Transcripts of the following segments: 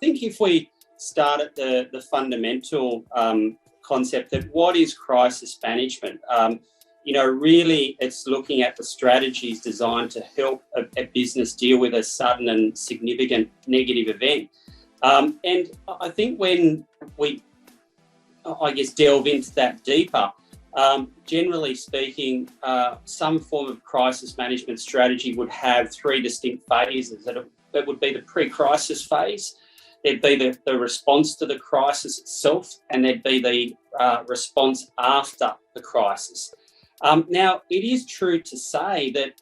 think if we start at the fundamental concept that what is crisis management, really it's looking at the strategies designed to help a business deal with a sudden and significant negative event. And I think when we, delve into that deeper, generally speaking, some form of crisis management strategy would have three distinct phases. That would be the pre-crisis phase, there'd be the response to the crisis itself, and there'd be the response after the crisis. Now, it is true to say that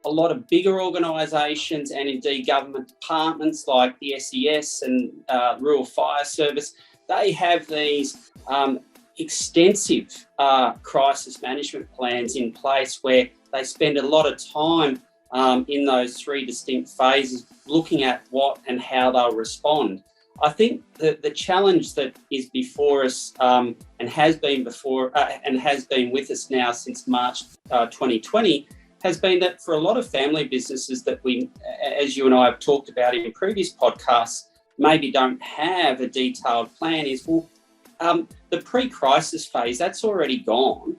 a lot of bigger organisations and indeed government departments like the SES and Rural Fire Service, they have these extensive crisis management plans in place where they spend a lot of time in those three distinct phases looking at what and how they'll respond. I think that the challenge that is before us and has been with us now since March 2020 has been that for a lot of family businesses that we, as you and I have talked about in previous podcasts, maybe don't have a detailed plan is, the pre-crisis phase, that's already gone.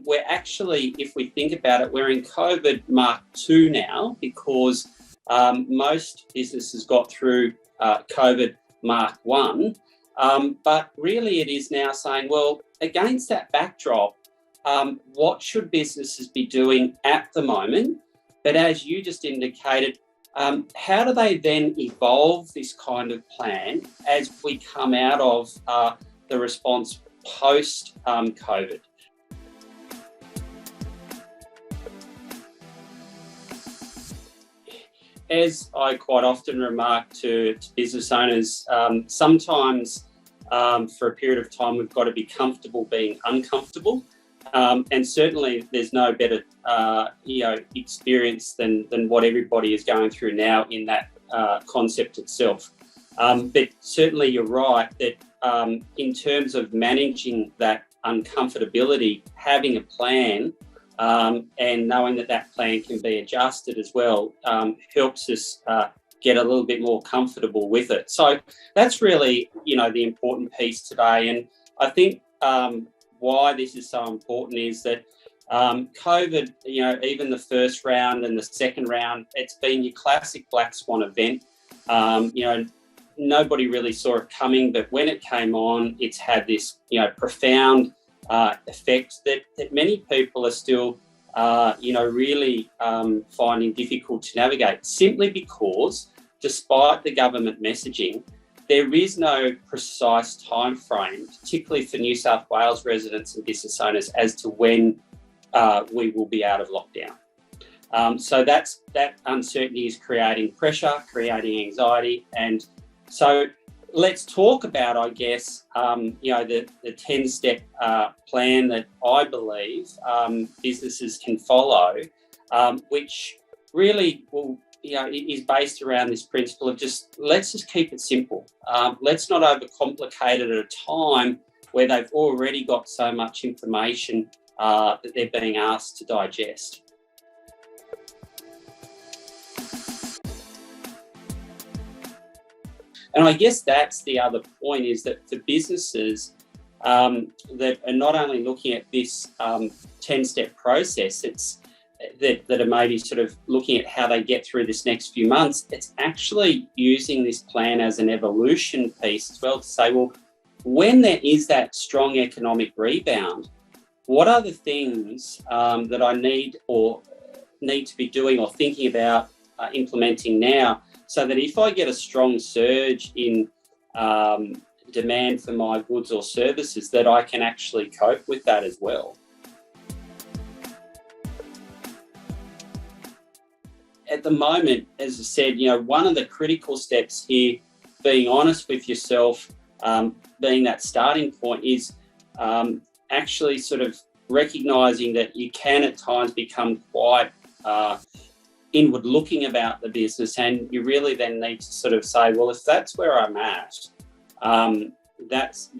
We're actually, if we think about it, we're in COVID Mark 2 now because most businesses got through COVID Mark 1. But really it is now saying, well, against that backdrop, what should businesses be doing at the moment? But as you just indicated, how do they then evolve this kind of plan as we come out of the response post-COVID? As I quite often remark to business owners, sometimes for a period of time we've got to be comfortable being uncomfortable. And certainly there's no better experience than what everybody is going through now in that concept itself. But certainly you're right that in terms of managing that uncomfortability, having a plan and knowing that plan can be adjusted as well helps us get a little bit more comfortable with it. So that's really, the important piece today. And I think why this is so important is that COVID, even the first round and the second round, it's been your classic black swan event. Nobody really saw it coming, but when it came on, it's had this, profound effect that many people are still, really finding difficult to navigate, simply because, despite the government messaging, there is no precise time frame, particularly for New South Wales residents and business owners, as to when we will be out of lockdown. So that uncertainty is creating pressure, creating anxiety, and so let's talk about, I guess, the 10-step plan that I believe businesses can follow, which really will, is based around this principle of let's just keep it simple. Let's not overcomplicate it at a time where they've already got so much information that they're being asked to digest. And I guess that's the other point, is that for businesses that are not only looking at this 10-step process, that are maybe sort of looking at how they get through this next few months, it's actually using this plan as an evolution piece as well to say, well, when there is that strong economic rebound, what are the things that I need to be doing or thinking about implementing now, so that if I get a strong surge in demand for my goods or services, that I can actually cope with that as well. At the moment, as I said, one of the critical steps here, being honest with yourself, being that starting point, is actually sort of recognising that you can at times become quite inward looking about the business, and you really then need to sort of say, well, if that's where I'm at, that's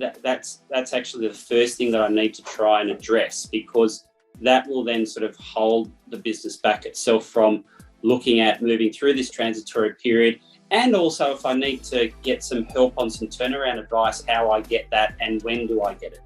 actually the first thing that I need to try and address, because that will then sort of hold the business back itself from looking at moving through this transitory period And also if I need to get some help on some turnaround advice, how I get that and when do I get it.